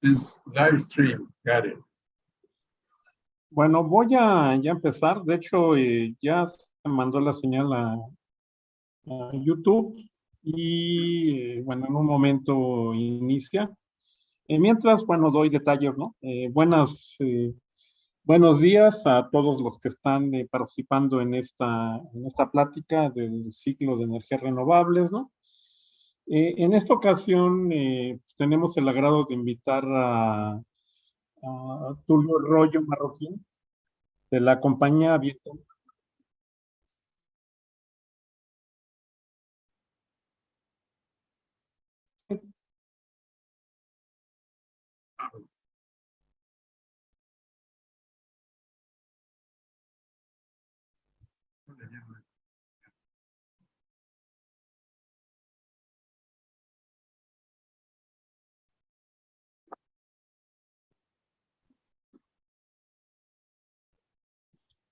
Es live stream, got it. Bueno, voy a ya empezar. De hecho, ya se mandó la señal a YouTube y, bueno, en un momento inicia. Mientras, bueno, doy detalles, ¿no? Buenos días a todos los que están participando en esta plática del ciclo de energías renovables, ¿no? En esta ocasión pues tenemos el agrado de invitar a Tulio Arroyo Marroquín, de la compañía Viento.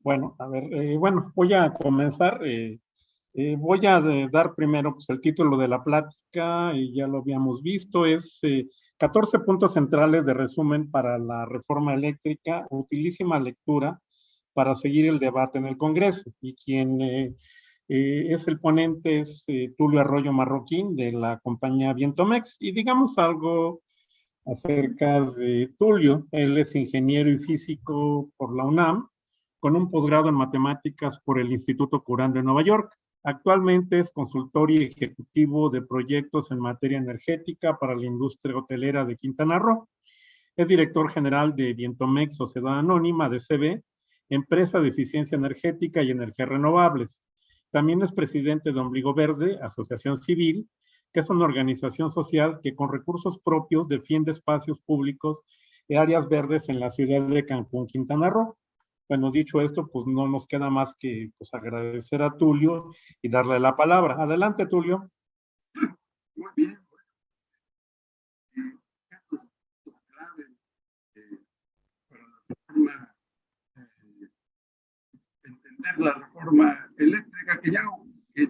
Bueno, a ver, bueno, voy a comenzar. Voy a dar primero pues, el título de la plática, y ya lo habíamos visto, es 14 puntos centrales de resumen para la reforma eléctrica, utilísima lectura para seguir el debate en el Congreso. Y quien es el ponente es Tulio Arroyo Marroquín, de la compañía Vientomex. Y digamos algo acerca de Tulio. Él es ingeniero y físico por la UNAM, con un posgrado en matemáticas por el Instituto Curán de Nueva York. Actualmente es consultor y ejecutivo de proyectos en materia energética para la industria hotelera de Quintana Roo. Es director general de Vientomex, Sociedad Anónima, DCB, empresa de eficiencia energética y energías renovables. También es presidente de Ombligo Verde, asociación civil, que es una organización social que con recursos propios defiende espacios públicos y áreas verdes en la ciudad de Cancún, Quintana Roo. Bueno, dicho esto, pues no nos queda más que pues, agradecer a Tulio y darle la palabra. Adelante, Tulio. Muy bien. Para entender la reforma eléctrica, que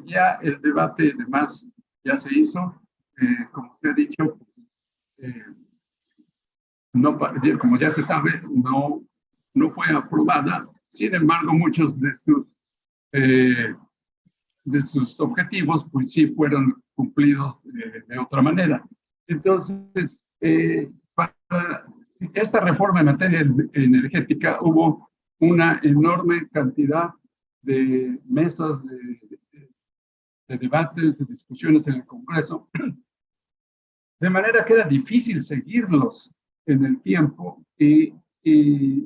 ya el debate además ya se hizo, como se ha dicho, pues, no, como ya se sabe, no fue aprobada. Sin embargo, muchos de sus objetivos, pues sí fueron cumplidos de otra manera. Entonces, para esta reforma en materia energética hubo una enorme cantidad de mesas de debates, de discusiones en el Congreso, de manera que era difícil seguirlos en el tiempo y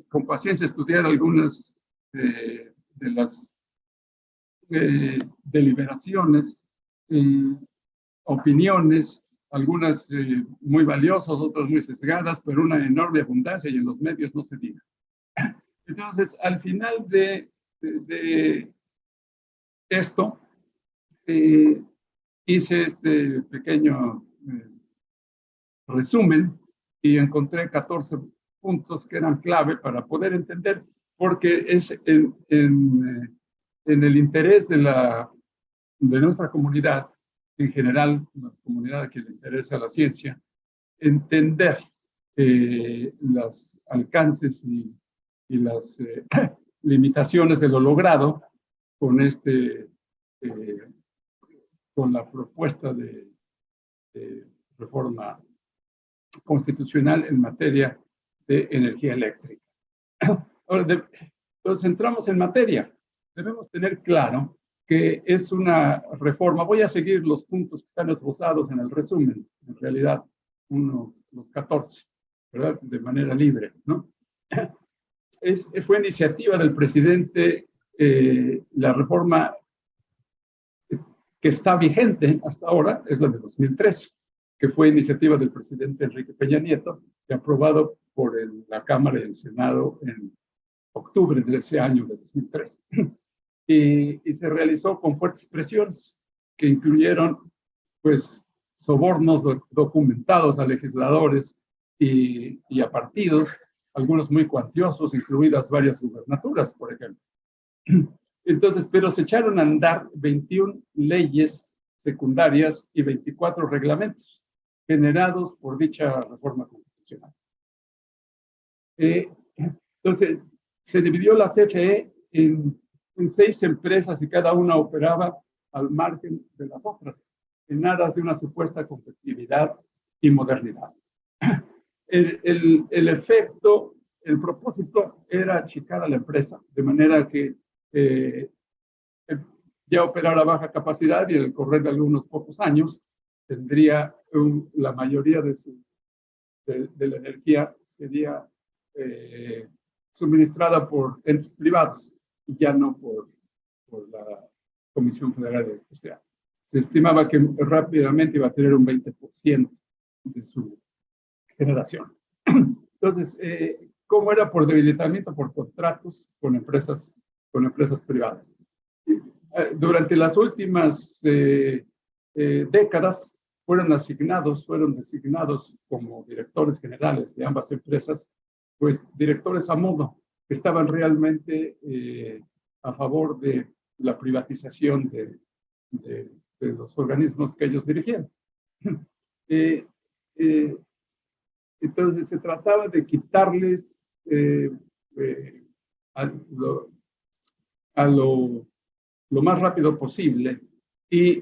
con paciencia estudiar algunas de las deliberaciones, opiniones, algunas muy valiosas, otras muy sesgadas, pero una enorme abundancia, y en los medios no se diga. Entonces, al final de esto, hice este pequeño resumen y encontré 14 puntos que eran clave para poder entender, porque es en el interés de nuestra comunidad, en general, la comunidad a que le interesa la ciencia, entender los alcances y las limitaciones de lo logrado con con la propuesta de reforma constitucional en materia de energía eléctrica. Ahora, entonces entramos en materia. Debemos tener claro que es una reforma. Voy a seguir los puntos que están esbozados en el resumen, en realidad, los 14, ¿verdad? De manera libre, ¿no? Fue iniciativa del presidente la reforma que está vigente hasta ahora, es la de 2003, que fue iniciativa del presidente Enrique Peña Nieto y aprobado por la Cámara y el Senado en octubre de ese año de 2003. Y se realizó con fuertes presiones que incluyeron pues sobornos documentados a legisladores y a partidos, algunos muy cuantiosos, incluidas varias gubernaturas, por ejemplo. Entonces, pero se echaron a andar 21 leyes secundarias y 24 reglamentos generados por dicha reforma constitucional. Entonces, se dividió la CFE en 6 empresas y cada una operaba al margen de las otras, en aras de una supuesta competitividad y modernidad. El efecto, el propósito era achicar a la empresa, de manera que ya operara a baja capacidad y en el correr de algunos pocos años tendría la mayoría de la energía sería suministrada por entes privados y ya no por la Comisión Federal de Electricidad. Se estimaba que rápidamente iba a tener un 20% de su generación. Entonces, ¿cómo era? Por debilitamiento, por contratos con empresas privadas. Durante las últimas décadas fueron designados como directores generales de ambas empresas, pues directores a modo, que estaban realmente a favor de la privatización de los organismos que ellos dirigían. Entonces se trataba de quitarles a lo más rápido posible y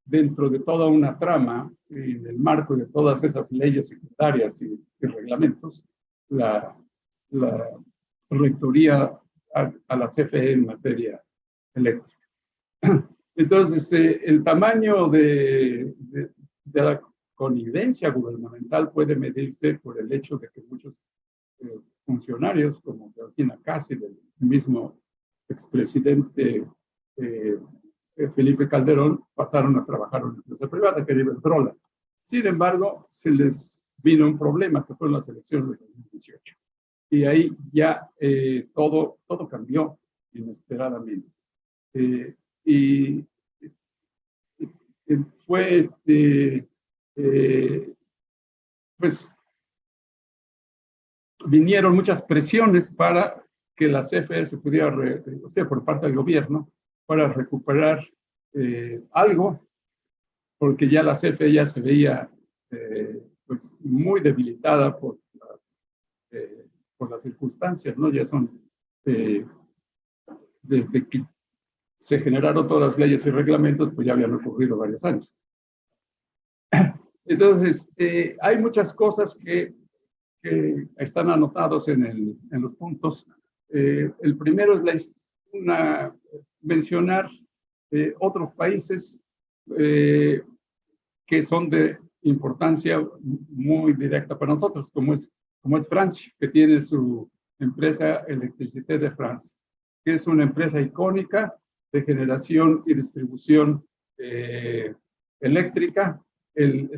dentro de toda una trama, en el marco de todas esas leyes secundarias y reglamentos, la rectoría a la CFE en materia eléctrica. Entonces, el tamaño de la connivencia gubernamental puede medirse por el hecho de que muchos funcionarios, como Georgina Casi, del mismo expresidente Felipe Calderón, pasaron a trabajar en una empresa privada que era Iberdrola. Sin embargo, se les vino un problema, que fueron las elecciones de 2018. Y ahí ya todo cambió inesperadamente. Y fue, pues, vinieron muchas presiones para que la CFE se pudiera, o sea, por parte del gobierno, para recuperar algo, porque ya la CFE ya se veía pues, muy debilitada por las circunstancias, ¿no? Ya son, desde que se generaron todas las leyes y reglamentos, pues ya habían ocurrido varios años. Entonces, hay muchas cosas que están anotados en los puntos. El primero es mencionar otros países que son de importancia muy directa para nosotros, como es Francia, que tiene su empresa Electricité de France, que es una empresa icónica de generación y distribución eléctrica. El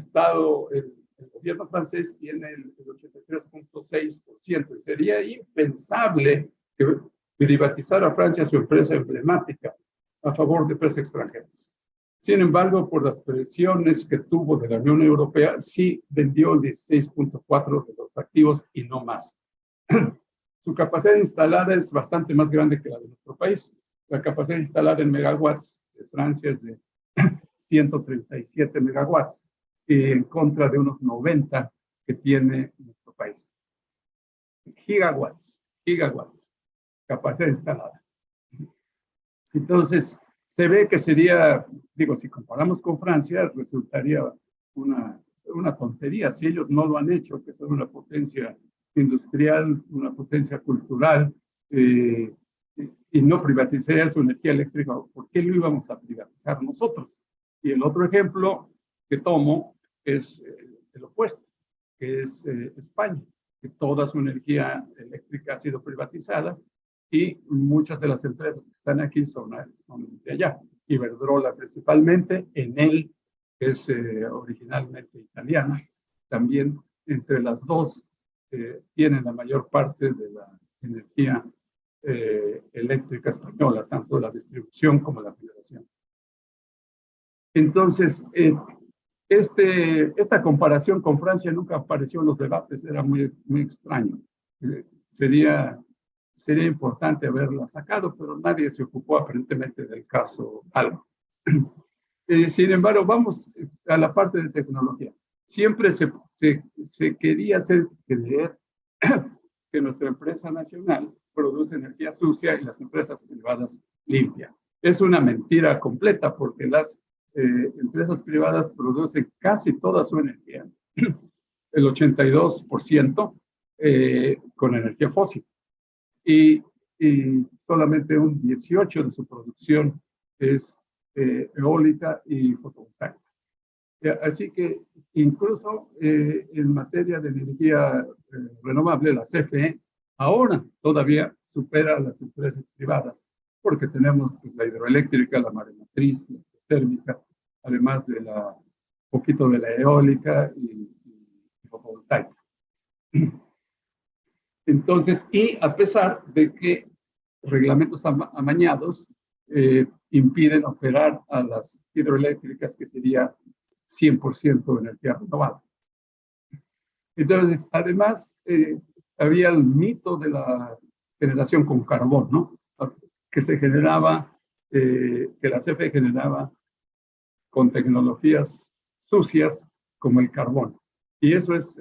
gobierno francés tiene el 83.6%. Sería impensable que privatizara Francia su empresa emblemática a favor de empresas extranjeras. Sin embargo, por las presiones que tuvo de la Unión Europea, sí vendió el 16.4% de los activos y no más. Su capacidad instalada es bastante más grande que la de nuestro país. La capacidad instalada en megawatts de Francia es de 137 megawatts, en contra de unos 90 que tiene nuestro país. Gigawatts, capacidad instalada. Entonces, se ve que sería, si comparamos con Francia, resultaría una tontería si ellos no lo han hecho, que son una potencia industrial, una potencia cultural, y no privatizaría su energía eléctrica. ¿Por qué lo íbamos a privatizar nosotros? Y el otro ejemplo que tomo es el opuesto, que es España, que toda su energía eléctrica ha sido privatizada y muchas de las empresas que están aquí son de allá. Iberdrola principalmente, Enel, que es originalmente italiana, también entre las dos tienen la mayor parte de la energía eléctrica española, tanto la distribución como la generación. Entonces, esta comparación con Francia nunca apareció en los debates, era muy, muy extraño. Sería importante haberla sacado, pero nadie se ocupó aparentemente del caso algo. Sin embargo, vamos a la parte de tecnología. Siempre se quería hacer creer que que nuestra empresa nacional produce energía sucia y las empresas privadas limpia. Es una mentira completa porque las empresas privadas producen casi toda su energía, el 82%, con energía fósil. Y solamente un 18% de su producción es eólica y fotovoltaica. Así que incluso en materia de energía renovable, la CFE ahora todavía supera a las empresas privadas, porque tenemos pues, la hidroeléctrica, la maremotriz, la térmica, además de poquito de la eólica y fotovoltaica. Entonces, y a pesar de que reglamentos amañados impiden operar a las hidroeléctricas, que sería 100% de energía renovable. Entonces, además, había el mito de la generación con carbón, ¿no? Que se generaba, que la CFE generaba con tecnologías sucias como el carbón. Y eso es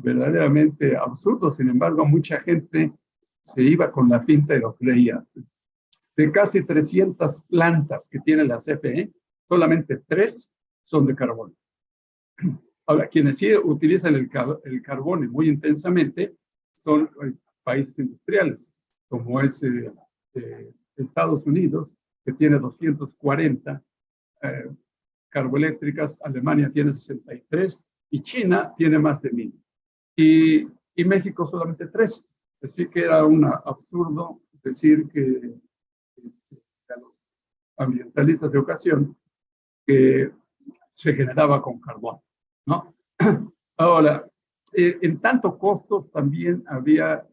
verdaderamente absurdo. Sin embargo, mucha gente se iba con la finta y lo creía. De casi 300 plantas que tiene la CFE, solamente 3 son de carbón. Ahora, quienes sí utilizan el carbón muy intensamente son países industriales, como es Estados Unidos, que tiene 240 carboeléctricas, Alemania tiene 63 y China tiene más de 1000. Y México solamente 3. Así que era un absurdo decir que a los ambientalistas de ocasión que se generaba con carbón, ¿no? Ahora, en tanto costos también había,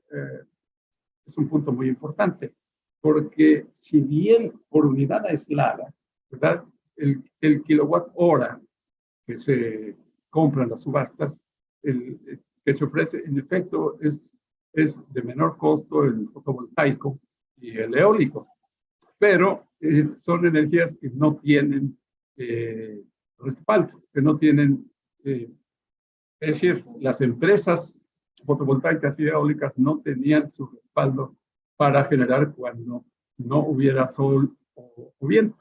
es un punto muy importante, porque si bien por unidad aislada, ¿verdad? El kilowatt hora que se compra en las subastas, que se ofrece, en efecto, es de menor costo el fotovoltaico y el eólico, pero son energías que no tienen respaldo, que no tienen, es decir, las empresas fotovoltaicas y eólicas no tenían su respaldo para generar cuando no hubiera sol o viento,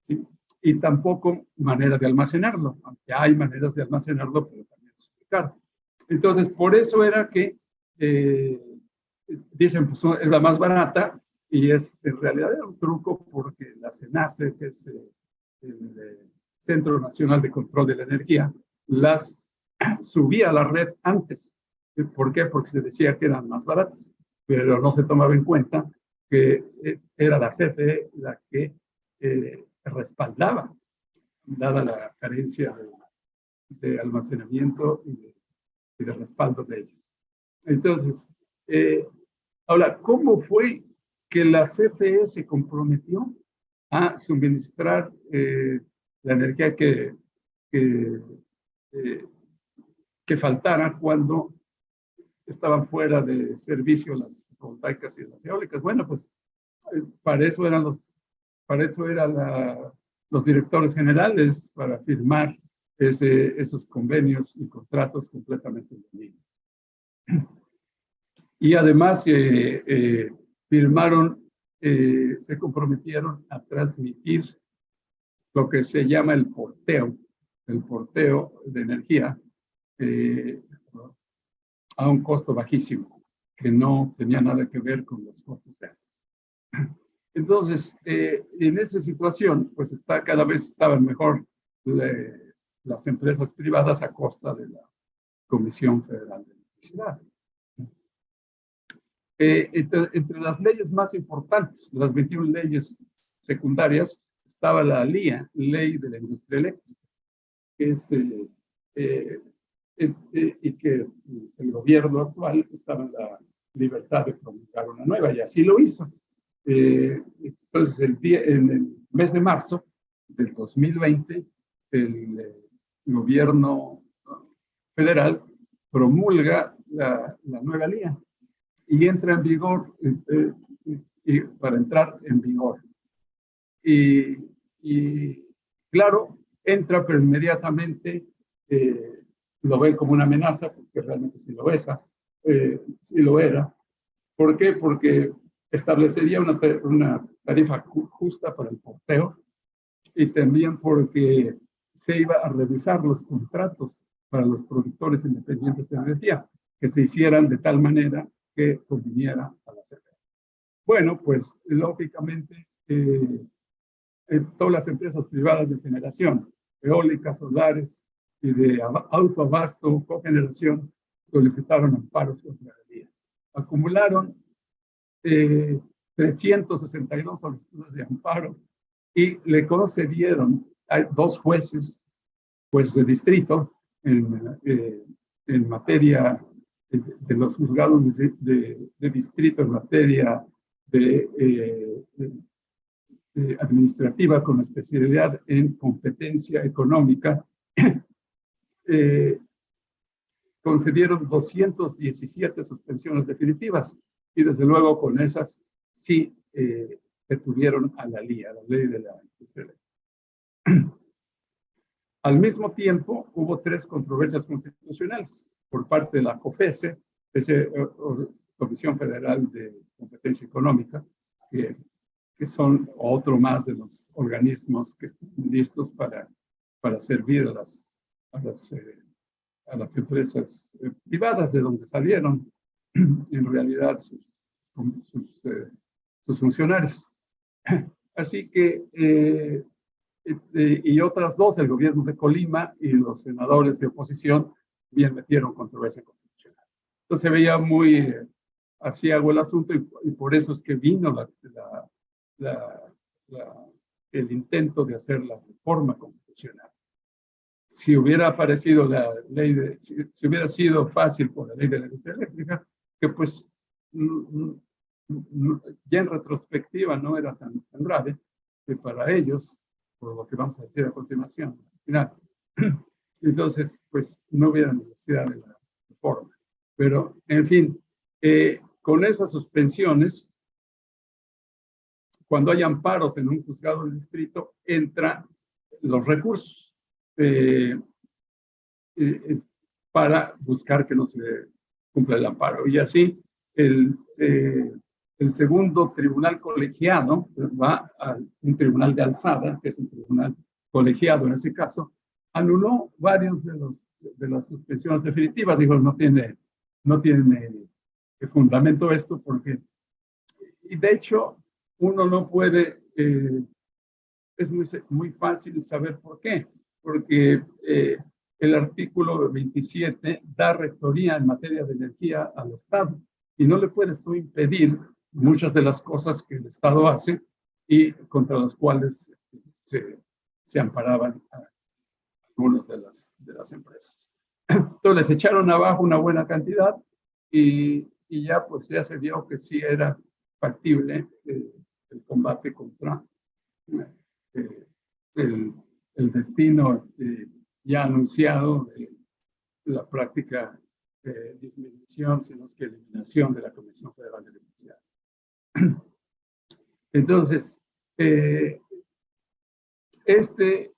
¿sí? Y tampoco manera de almacenarlo, aunque hay maneras de almacenarlo, pero también es muy caro. Entonces, por eso era que dicen, pues es la más barata, y en realidad era un truco porque la CENACE, que es el Centro Nacional de Control de la Energía, las subía a la red antes. ¿Por qué? Porque se decía que eran más baratas, pero no se tomaba en cuenta que era la CFE la que respaldaba, dada la carencia de almacenamiento y de respaldo de ellos. Entonces, ahora, ¿cómo fue que la CFE se comprometió a suministrar la energía que faltara cuando estaban fuera de servicio las fotovoltaicas y las eólicas? Bueno, pues para eso eran los directores generales, para firmar esos convenios y contratos completamente indebidos. Y además firmaron, se comprometieron a transmitir lo que se llama el porteo de energía a un costo bajísimo, que no tenía nada que ver con los costos reales. Entonces, en esa situación, pues cada vez estaban mejor las empresas privadas a costa de la Comisión Federal de Electricidad. Entre las leyes más importantes, las 21 leyes secundarias, estaba la LIA, Ley de la Industria Eléctrica, que es, y que el gobierno actual estaba en la libertad de promulgar una nueva, y así lo hizo. Entonces, en el mes de marzo del 2020, el gobierno federal promulga la nueva LIA y entra en vigor, para entrar en vigor. Y claro, entra, pero inmediatamente lo ven como una amenaza, porque realmente sí lo era, ¿Por qué? Porque establecería una tarifa justa para el porteo y también porque se iba a revisar los contratos para los productores independientes de energía, que se hicieran de tal manera que conviniera a la CFE. Bueno, pues lógicamente todas las empresas privadas de generación, eólicas, solares y de autoabasto, cogeneración, solicitaron amparos contra la ley. Acumularon 362 solicitudes de amparo y le concedieron a 2 jueces, jueces de distrito, en materia de los juzgados de distrito, en materia de administrativa con especialidad en competencia económica, concedieron 217 suspensiones definitivas y desde luego con esas sí detuvieron a la LIA, la ley de la industria eléctrica. Al mismo tiempo hubo 3 controversias constitucionales por parte de la COFESE, Comisión Federal de Competencia Económica, que son otro más de los organismos que están listos para servir a las empresas privadas de donde salieron en realidad sus funcionarios. Así que, y otras 2, el gobierno de Colima y los senadores de oposición, bien metieron controversia constitucional. Entonces se veía muy asiago el asunto y por eso es que vino el intento de hacer la reforma constitucional. Si hubiera aparecido la ley si hubiera sido fácil por la ley de la industria eléctrica, que pues ya en retrospectiva no era tan grave, que para ellos, por lo que vamos a decir a continuación, al final, entonces pues no hubiera necesidad de la reforma. Pero, en fin, con esas suspensiones, cuando hay amparos en un juzgado del distrito, entran los recursos para buscar que no se cumpla el amparo. Y así, el segundo tribunal colegiado va a un tribunal de alzada, que es un tribunal colegiado en ese caso, anuló varios de las suspensiones definitivas. Dijo, no tiene fundamento esto porque, y de hecho, uno no puede, es muy fácil saber por qué, porque el artículo 27 da rectoría en materia de energía al Estado y no le puedes tú impedir muchas de las cosas que el Estado hace y contra las cuales se amparaban algunas de las empresas. Entonces les echaron abajo una buena cantidad y ya pues ya se vio que sí era factible el combate contra el destino ya anunciado de la práctica disminución, sino que eliminación de la Comisión Federal de Electricidad. Entonces, este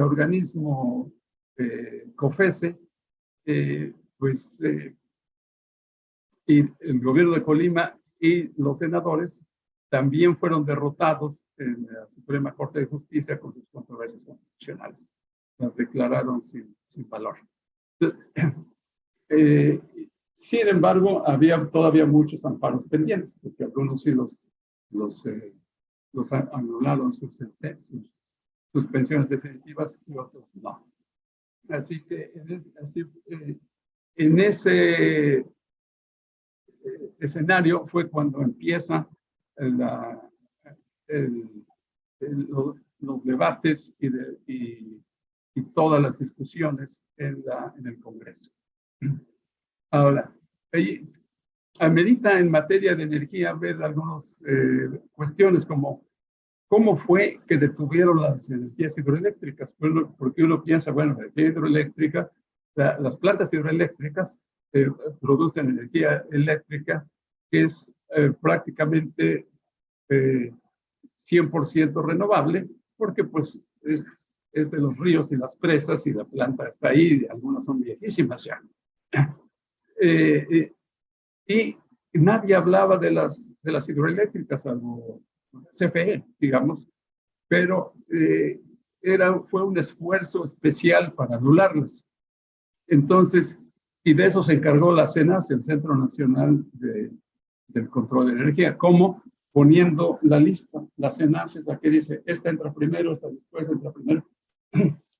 organismo COFESE, pues, y el gobierno de Colima y los senadores también fueron derrotados en la Suprema Corte de Justicia con sus controversias constitucionales. Las declararon sin valor. Sin embargo, había todavía muchos amparos pendientes, porque algunos sí los anularon sus suspensiones definitivas y otros no. Así que en ese escenario fue cuando empieza los debates y todas las discusiones en el Congreso. Ahora, amerita en materia de energía ver algunas cuestiones como cómo fue que detuvieron las energías hidroeléctricas, porque uno piensa, bueno, la energía hidroeléctrica, las plantas hidroeléctricas producen energía eléctrica que es prácticamente 100% renovable, porque pues es de los ríos y las presas y la planta está ahí, algunas son viejísimas ya. Y nadie hablaba de las hidroeléctricas, salvo CFE, digamos, pero fue un esfuerzo especial para anularlas. Entonces, y de eso se encargó la CENACE, el Centro Nacional del Control de Energía, como poniendo la lista. La CENACE es la que dice, esta entra primero, esta después, entra primero.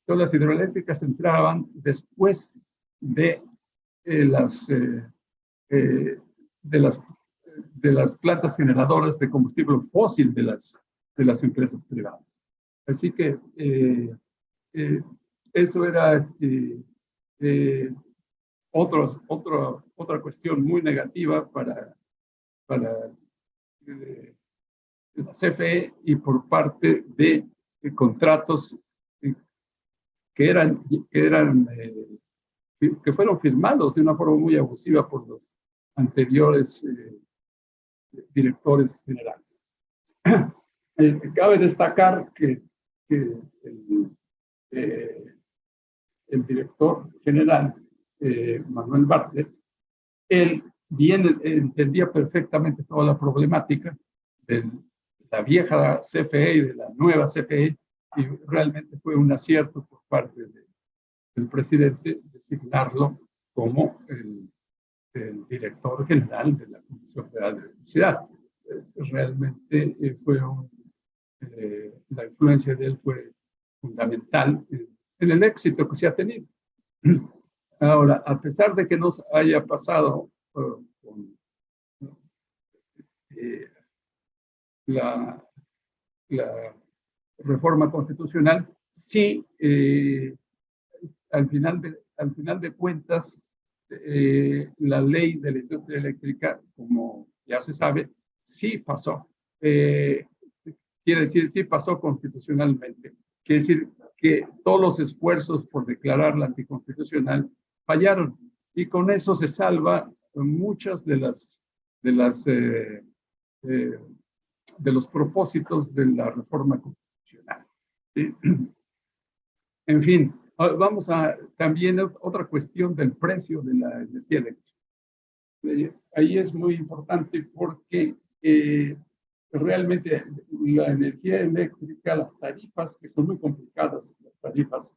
Todas las hidroeléctricas entraban después de las plantas generadoras de combustible fósil de las empresas privadas. Así que eso era otra cuestión muy negativa para la CFE y por parte de contratos que fueron firmados de una forma muy abusiva por los anteriores directores generales. Cabe destacar que el director general, Manuel Bartlett, él bien entendía perfectamente toda la problemática de la vieja CFE y de la nueva CFE, y realmente fue un acierto por parte del presidente designarlo como el director general de la Comisión Federal de Electricidad. Realmente la influencia de él fue fundamental en el éxito que se ha tenido. Ahora, a pesar de que nos haya pasado con la reforma constitucional, sí, al final de cuentas, la ley de la industria eléctrica, como ya se sabe, sí pasó. Quiere decir, sí pasó constitucionalmente. Quiere decir que todos los esfuerzos por declararla anticonstitucional fallaron. Y con eso se salva muchas de los propósitos de la reforma constitucional. ¿Sí? En fin, vamos a también otra cuestión del precio de la energía eléctrica. Ahí es muy importante porque realmente la energía eléctrica, las tarifas, que son muy complicadas, las tarifas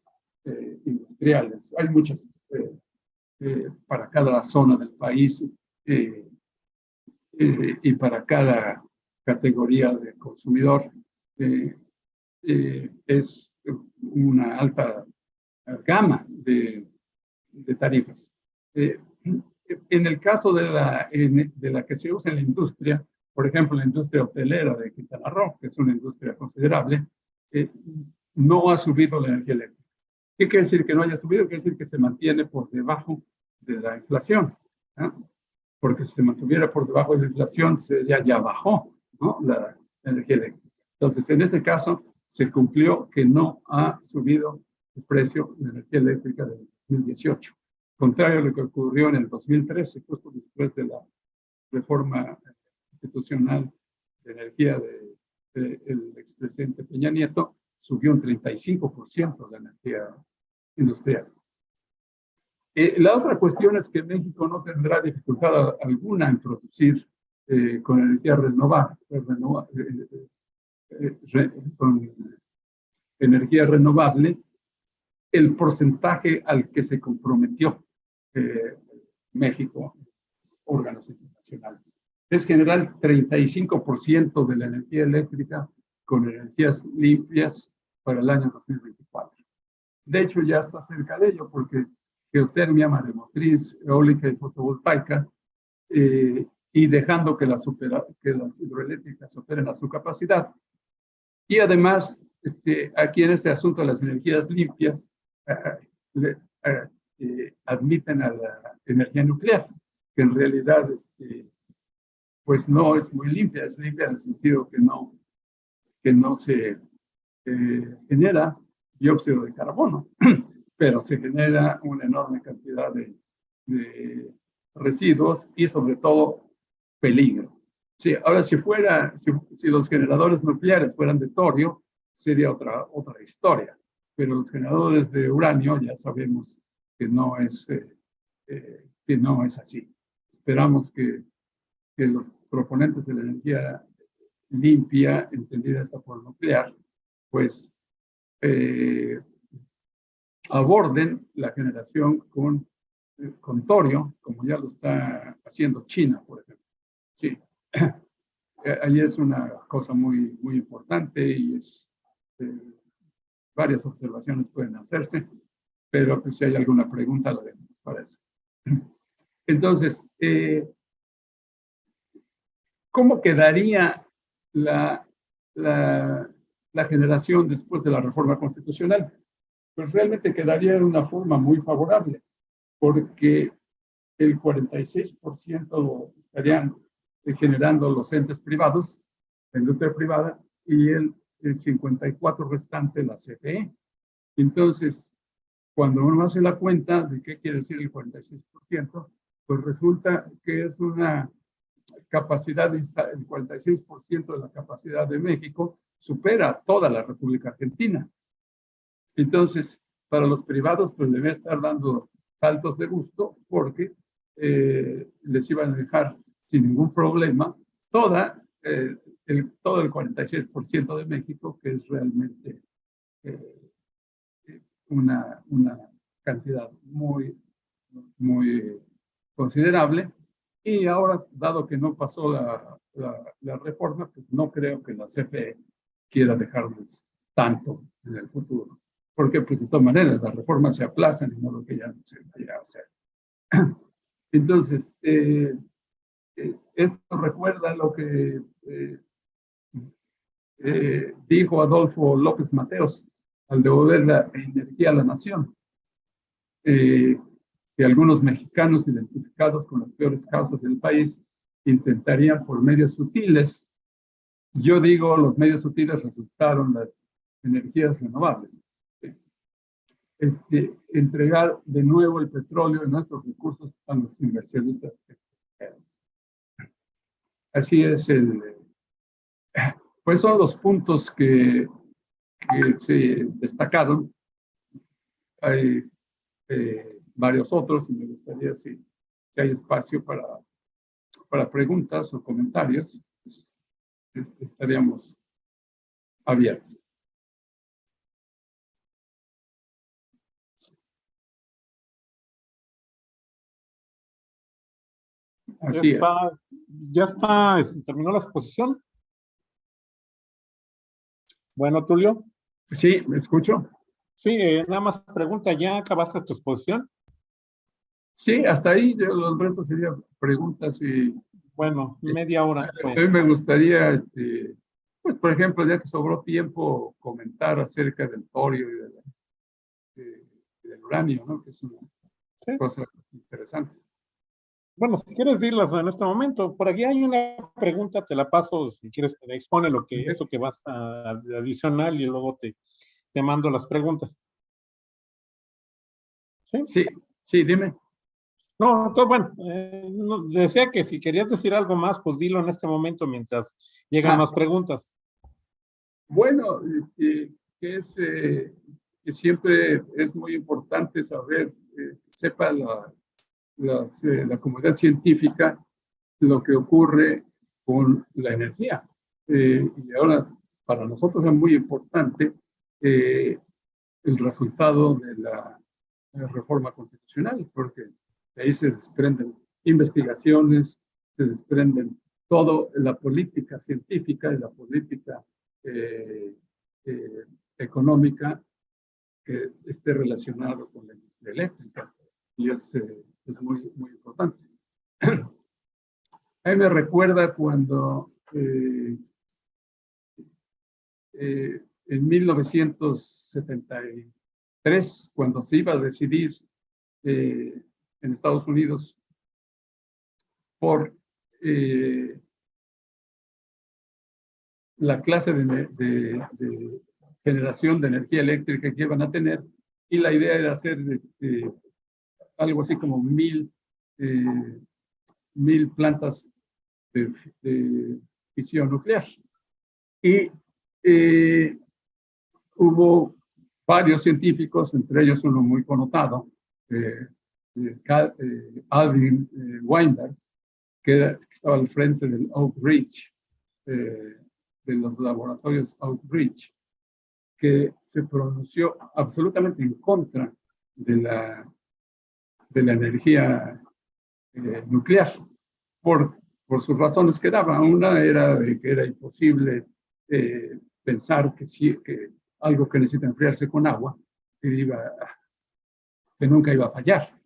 industriales, hay muchas para cada zona del país y para cada categoría de consumidor. Es una alta gama de tarifas. En el caso de la que se usa en la industria, por ejemplo, la industria hotelera de Quintana Roo, que es una industria considerable, no ha subido la energía eléctrica. ¿Qué quiere decir que no haya subido? Quiere decir que se mantiene por debajo de la inflación. Porque si se mantuviera por debajo de la inflación, ya bajó, ¿no?, la energía eléctrica. Entonces, en este caso, se cumplió que no ha subido el precio de la energía eléctrica del 2018. Contrario a lo que ocurrió en el 2013, justo después de la reforma institucional de energía del expresidente Peña Nieto, subió un 35% la energía industrial. La otra cuestión es que México no tendrá dificultad alguna en producir con energía con energía renovable el porcentaje al que se comprometió México, órganos internacionales. Es general 35% de la energía eléctrica con energías limpias para el año 2024. De hecho, ya está cerca de ello, porque geotermia, maremotriz, eólica y fotovoltaica, y dejando que las hidroeléctricas operen a su capacidad. Y además, aquí en este asunto de las energías limpias, admiten a la energía nuclear, que en realidad pues no es muy limpia, es limpia en el sentido que no se genera dióxido de carbono, pero se genera una enorme cantidad de residuos y sobre todo peligro. Sí, ahora si los generadores nucleares fueran de torio, sería otra historia, pero los generadores de uranio ya sabemos que no es así. esperamos que los proponentes de la energía limpia, entendida esta por nuclear, pues aborden la generación con torio, como ya lo está haciendo China, por ejemplo. Sí, ahí es una cosa muy, muy importante y varias observaciones pueden hacerse, pero pues, si hay alguna pregunta, la dejamos para eso. Entonces, ¿cómo quedaría la generación después de la reforma constitucional? Pues realmente quedaría de una forma muy favorable, porque el 46% estarían generando los entes privados, la industria privada, y el 54% restante la CFE. Entonces, cuando uno hace la cuenta de qué quiere decir el 46%, pues resulta que es una capacidad, el 46% de la capacidad de México supera toda la República Argentina. Entonces, para los privados, pues debe estar dando saltos de gusto porque les iban a dejar sin ningún problema todo el 46% de México, que es realmente una cantidad muy, muy considerable. Y ahora, dado que no pasó la reforma, pues no creo que la CFE quiera dejarles tanto en el futuro. Porque, pues, de todas maneras, las reformas se aplazan y no lo que ya no se vaya a hacer. Entonces, esto recuerda lo que dijo Adolfo López Mateos al devolver la energía a la nación. Que algunos mexicanos identificados con las peores causas del país intentarían por medios sutiles. Yo digo, los medios sutiles resultaron las energías renovables. Entregar de nuevo el petróleo y nuestros recursos a los inversionistas extranjeros. Así es pues son los puntos que se destacaron. Hay varios otros y me gustaría si hay espacio para preguntas o comentarios, pues, estaríamos abiertos. Así es. Ya está, terminó la exposición. Bueno, Tulio. Sí, ¿me escucho? Sí, nada más pregunta, ¿ya acabaste tu exposición? Sí, hasta ahí, los restos serían preguntas y... Bueno, media hora. A mí me gustaría, pues, por ejemplo, ya que sobró tiempo, comentar acerca del torio y del uranio, ¿no? Que es una cosa interesante. Bueno, si quieres dirlas en este momento, por aquí hay una pregunta, te la paso, si quieres, te expone esto que vas a adicional y luego te mando las preguntas. ¿Sí? Sí, dime. No, entonces, bueno, decía que si querías decir algo más, pues dilo en este momento mientras llegan más preguntas. Bueno, que siempre es muy importante saber, sepa la comunidad científica lo que ocurre con la energía. Y ahora, para nosotros es muy importante el resultado de la reforma constitucional, porque de ahí se desprenden investigaciones, se desprenden toda la política científica y la política económica que esté relacionado con la industria eléctrica. Y es muy, muy importante. A mí me recuerda cuando en 1973, cuando se iba a decidir en Estados Unidos por la clase de generación de energía eléctrica que iban a tener, y la idea era hacer algo así como 1000 plantas de fisión nuclear. Y hubo varios científicos, entre ellos uno muy connotado, Alvin Weinberg, que estaba al frente del Oak Ridge, de los laboratorios Oak Ridge, que se pronunció absolutamente en contra de la energía nuclear, por sus razones que daba. Una era de que era imposible pensar que algo que necesita enfriarse con agua, que nunca iba a fallar,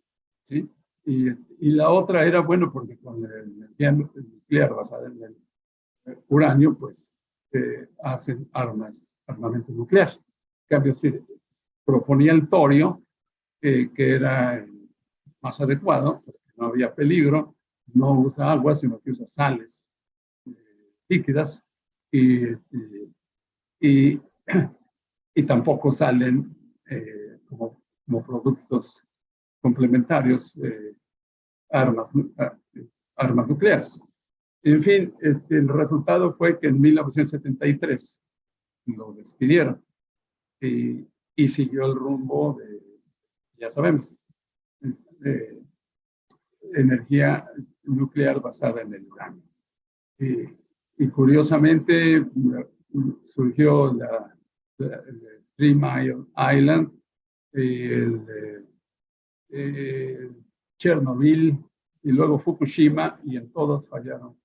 ¿sí? Y la otra era, bueno, porque con la energía nuclear basada en el uranio, pues hacen armamento nuclear. En cambio, si proponía el torio, que era más adecuado, porque no había peligro, no usa agua, sino que usa sales líquidas y tampoco salen como productos complementarios armas nucleares. En fin, el resultado fue que en 1973 lo despidieron y siguió el rumbo de, ya sabemos, de energía nuclear basada en el uranio. Y curiosamente surgió el 3 Mile Island, Chernobyl y luego Fukushima, y en todos fallaron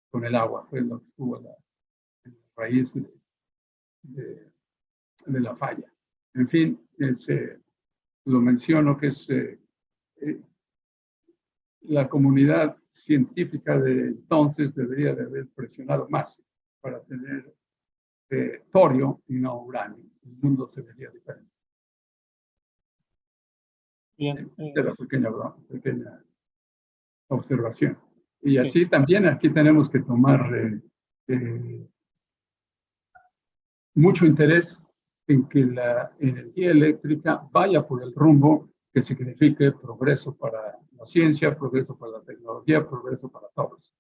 con el agua. Fue lo que estuvo en la raíz de la falla. En fin, lo menciono que es la comunidad científica de entonces debería de haber presionado más para tener torio y no uranio. El mundo se vería diferente. Bien. Esta era pequeña observación. Y así también aquí tenemos que tomar mucho interés en que la energía eléctrica vaya por el rumbo que signifique progreso para la ciencia, progreso para la tecnología, progreso para todos.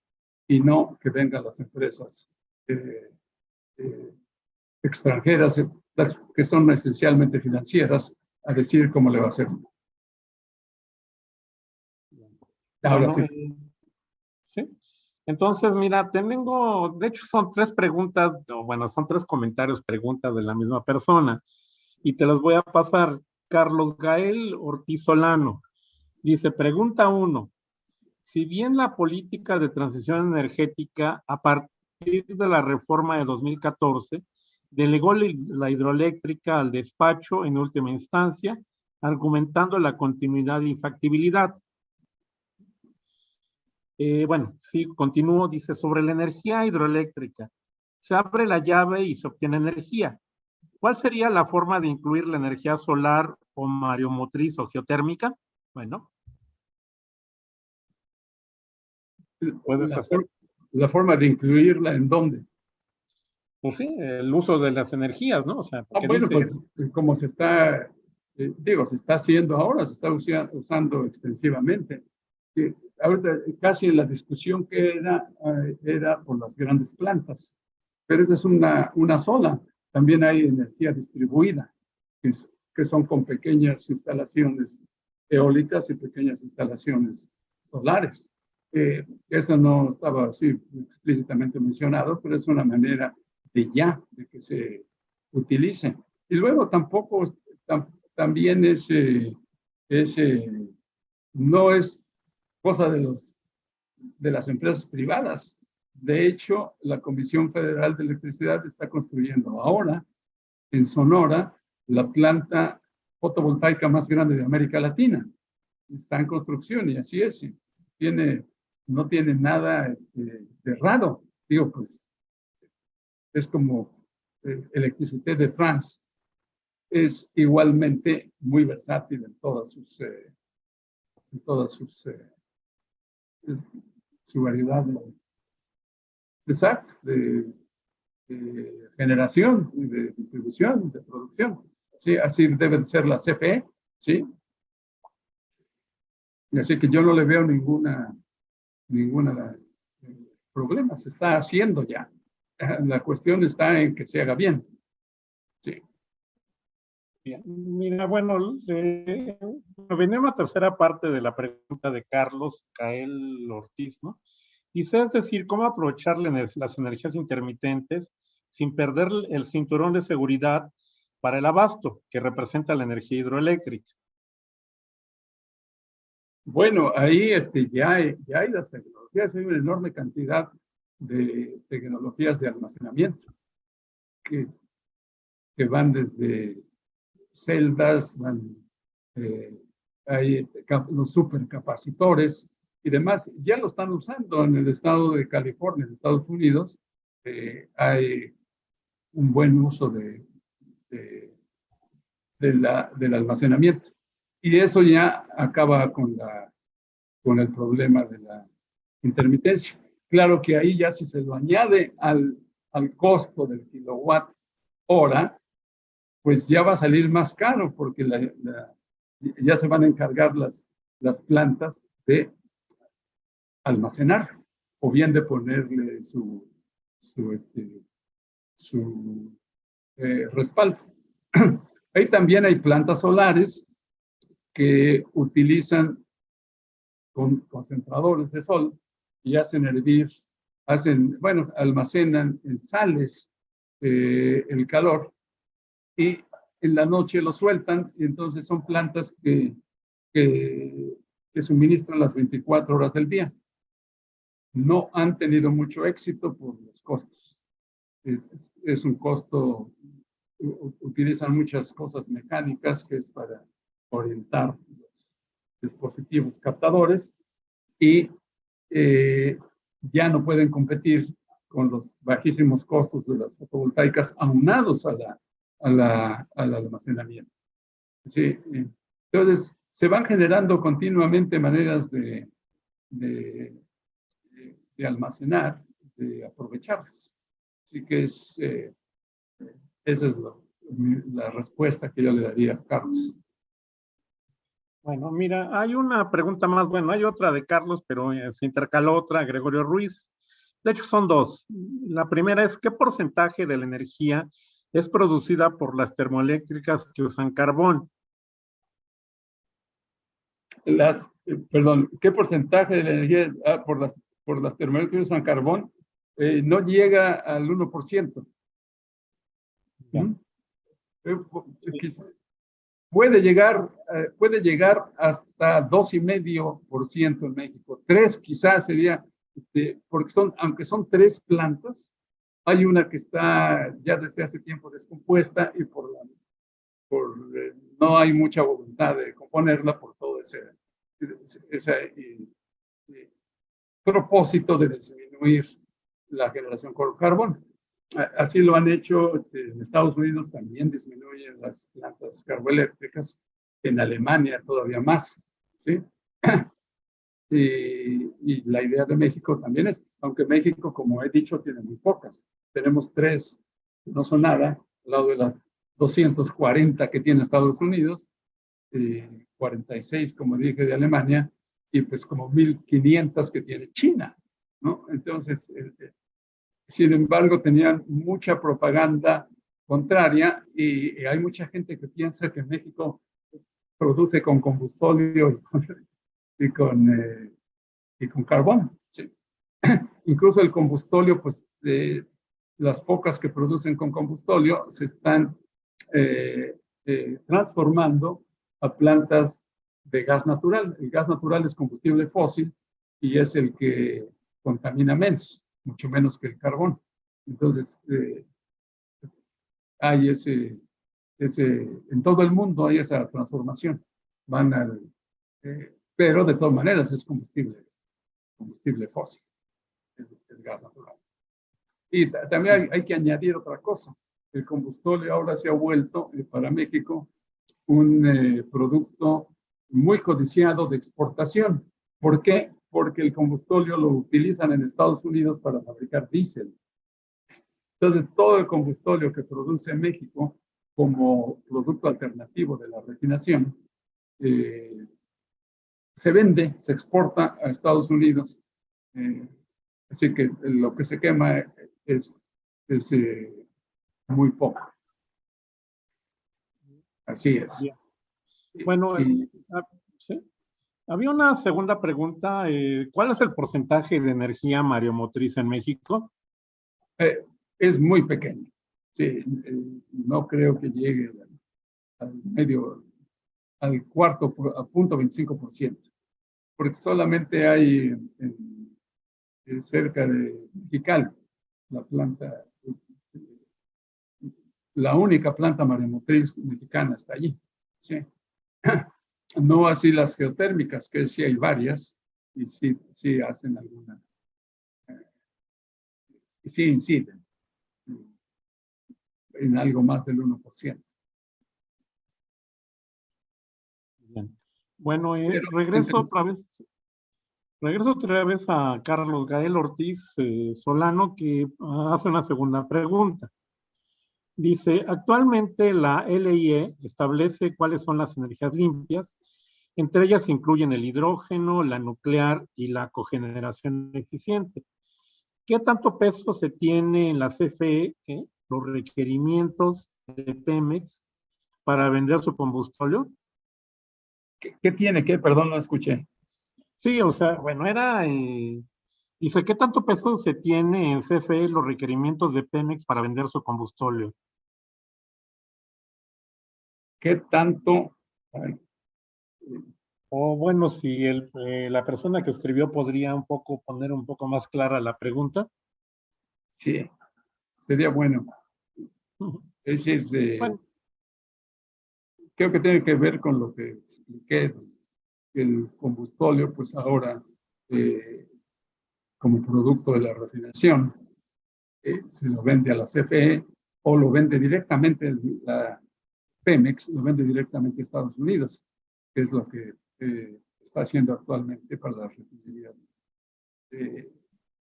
Y no que vengan las empresas extranjeras, las que son esencialmente financieras, a decir cómo le va a hacer. Ahora Bueno, sí. Sí. Entonces, mira, tengo, de hecho son tres preguntas, o bueno, son tres comentarios, preguntas de la misma persona, y te las voy a pasar. Carlos Gael Ortiz Solano dice, pregunta 1, si bien la política de transición energética a partir de la reforma de 2014 delegó la hidroeléctrica al despacho en última instancia, argumentando la continuidad y factibilidad. Bueno, sí, continúo, dice, sobre la energía hidroeléctrica. Se abre la llave y se obtiene energía. ¿Cuál sería la forma de incluir la energía solar o mareomotriz o geotérmica? Bueno. Puedes hacer. La forma de incluirla, ¿en dónde? Pues sí, el uso de las energías, ¿no? O sea, Bueno, dice, pues como se está, se está haciendo ahora, se está usando extensivamente. Ahorita casi la discusión que era por las grandes plantas, pero esa es una sola. También hay energía distribuida, que son con pequeñas instalaciones eólicas y pequeñas instalaciones solares. Eso no estaba así explícitamente mencionado, pero es una manera de que se utilice. Y luego tampoco, también no es cosa de las empresas privadas. De hecho, la Comisión Federal de Electricidad está construyendo ahora en Sonora la planta fotovoltaica más grande de América Latina. Está en construcción y así es. No tiene nada de raro. Digo, pues es como Electricité de France. Es igualmente muy versátil en todas sus su variedad de generación, de distribución, de producción. ¿Sí? Así debe ser la CFE, ¿sí? Así que yo no le veo ninguna problema, se está haciendo ya. La cuestión está en que se haga bien. Sí. Bien. Mira, bueno, venía una tercera parte de la pregunta de Carlos Cael Ortiz, ¿no? Dice, es decir, cómo aprovechar las energías intermitentes sin perder el cinturón de seguridad para el abasto que representa la energía hidroeléctrica. Bueno, ahí ya hay las tecnologías, hay una enorme cantidad de tecnologías de almacenamiento que van desde celdas, hay los supercapacitores y demás. Ya lo están usando en el estado de California, en Estados Unidos. Hay un buen uso del almacenamiento. Y eso ya acaba con el problema de la intermitencia. Claro que ahí ya si se lo añade al costo del kilowatt hora, pues ya va a salir más caro porque ya se van a encargar las plantas de almacenar o bien de ponerle su respaldo. Ahí también hay plantas solares que utilizan concentradores de sol y hacen hervir, bueno, almacenan en sales el calor y en la noche lo sueltan y entonces son plantas que suministran las 24 horas del día. No han tenido mucho éxito por los costos. Es un costo, utilizan muchas cosas mecánicas que es para orientar los dispositivos captadores y ya no pueden competir con los bajísimos costos de las fotovoltaicas aunados al almacenamiento. Sí, entonces, se van generando continuamente maneras de almacenar, de aprovecharlas. Así que esa es la respuesta que yo le daría a Carlos. Bueno, mira, hay una pregunta más, bueno, hay otra de Carlos, pero se intercaló otra, Gregorio Ruiz. De hecho, son dos. La primera es, ¿qué porcentaje de la energía es producida por las termoeléctricas que usan carbón? Perdón, ¿qué porcentaje de la energía por las termoeléctricas usan carbón? No llega al 1%. Puede llegar hasta 2,5% en México. 3 quizás sería, porque aunque son 3 plantas, hay una que está ya desde hace tiempo descompuesta y no hay mucha voluntad de componerla por todo ese propósito de disminuir la generación con carbón. Así lo han hecho en Estados Unidos, también disminuyen las plantas carboeléctricas, en Alemania todavía más, ¿sí? Y la idea de México también es, aunque México, como he dicho, tiene muy pocas. Tenemos 3, no son nada, al lado de las 240 que tiene Estados Unidos, 46, como dije, de Alemania, y pues como 1,500 que tiene China, ¿no? Entonces, sin embargo, tenían mucha propaganda contraria y hay mucha gente que piensa que México produce con combustóleo y con carbón. ¿Sí? Incluso el combustóleo, pues las pocas que producen con combustóleo se están transformando a plantas de gas natural. El gas natural es combustible fósil y es el que contamina menos, mucho menos que el carbón. Entonces, hay en todo el mundo hay esa transformación. Pero de todas maneras es combustible fósil, el gas natural. Y también hay que añadir otra cosa. El combustible ahora se ha vuelto para México un producto muy codiciado de exportación. ¿Por qué? Porque el combustible lo utilizan en Estados Unidos para fabricar diésel. Entonces, todo el combustible que produce México como producto alternativo de la refinación se vende, se exporta a Estados Unidos. Así que lo que se quema es muy poco. Así es. Bien. Bueno, ¿sí? Había una segunda pregunta. ¿Cuál es el porcentaje de energía mareomotriz en México? Es muy pequeño. Sí, no creo que llegue al medio, al cuarto, a 0.25%, porque solamente hay cerca de Mexicali, la planta, la única planta mareomotriz mexicana está allí. ¿Sí? No así las geotérmicas, que sí hay varias, y sí hacen alguna, y sí inciden en algo más del 1%. Bien. Bueno, Pero, regreso otra vez a Carlos Gael Ortiz Solano, que hace una segunda pregunta. Dice, actualmente la LIE establece cuáles son las energías limpias. Entre ellas se incluyen el hidrógeno, la nuclear y la cogeneración eficiente. ¿Qué tanto peso se tiene en la CFE, los requerimientos de Pemex para vender su combustible? ¿qué tiene? ¿Qué? Perdón, no escuché. Sí, o sea, bueno, dice, ¿qué tanto peso se tiene en CFE los requerimientos de Pemex para vender su combustible? ¿Qué tanto? O bueno, si la persona que escribió podría poner un poco más clara la pregunta. Sí, sería bueno. Es Bueno, creo que tiene que ver con lo que expliqué, el combustóleo, pues ahora, como producto de la refinación, se lo vende a la CFE o lo vende directamente la Pemex, lo vende directamente a Estados Unidos, que es lo que está haciendo actualmente para las refinerías de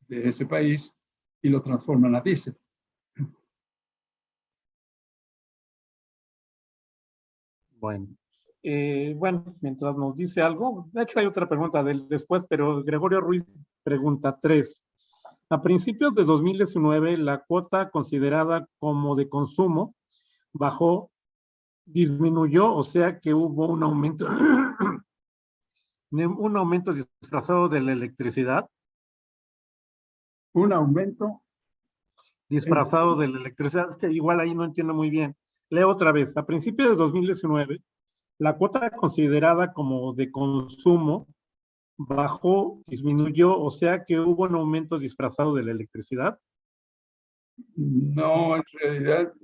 ese país, y lo transforman a diésel. bueno. Bueno, mientras nos dice algo, de hecho hay otra pregunta después, pero Gregorio Ruiz pregunta 3. A principios de 2019, la cuota considerada como de consumo disminuyó, o sea que hubo un aumento, un aumento disfrazado de la electricidad. Un aumento. Disfrazado de la electricidad, que igual ahí no entiendo muy bien. Leo otra vez. A principios de 2019, la cuota considerada como de consumo disminuyó, o sea que hubo un aumento disfrazado de la electricidad. No, en realidad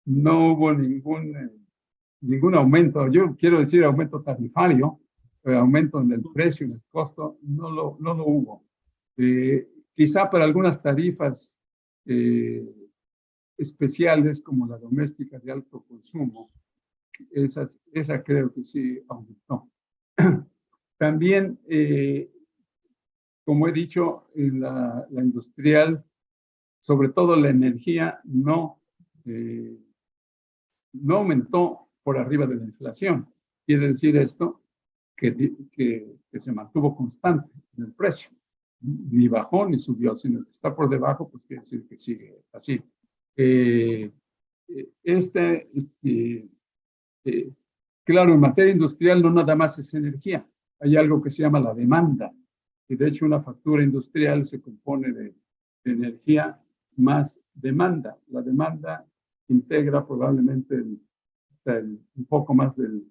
no hubo ningún aumento. Yo quiero decir aumento tarifario, aumento en el precio, en el costo, no lo hubo. Quizá para algunas tarifas especiales como la doméstica de alto consumo, esa creo que sí aumentó. También, como he dicho, la industrial, sobre todo la energía, no aumentó por arriba de la inflación. Quiere decir esto que se mantuvo constante en el precio. Ni bajó ni subió, sino que está por debajo, pues quiere decir que sigue así. Claro, en materia industrial no nada más es energía. Hay algo que se llama la demanda. Y de hecho una factura industrial se compone de energía más demanda. La demanda integra probablemente un poco más del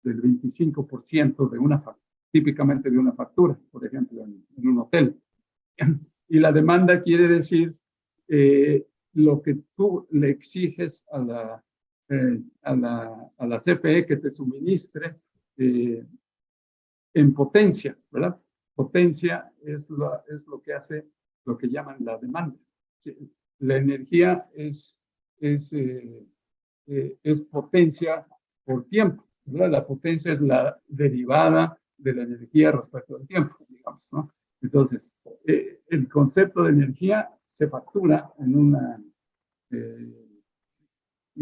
25% típicamente de una factura, por ejemplo, en un hotel. Y la demanda quiere decir lo que tú le exiges a la CFE que te suministre en potencia, ¿verdad? Potencia es lo que hace lo que llaman la demanda. La energía es potencia por tiempo, ¿verdad? La potencia es la derivada de la energía respecto al tiempo, digamos, ¿no? Entonces, el concepto de energía se factura en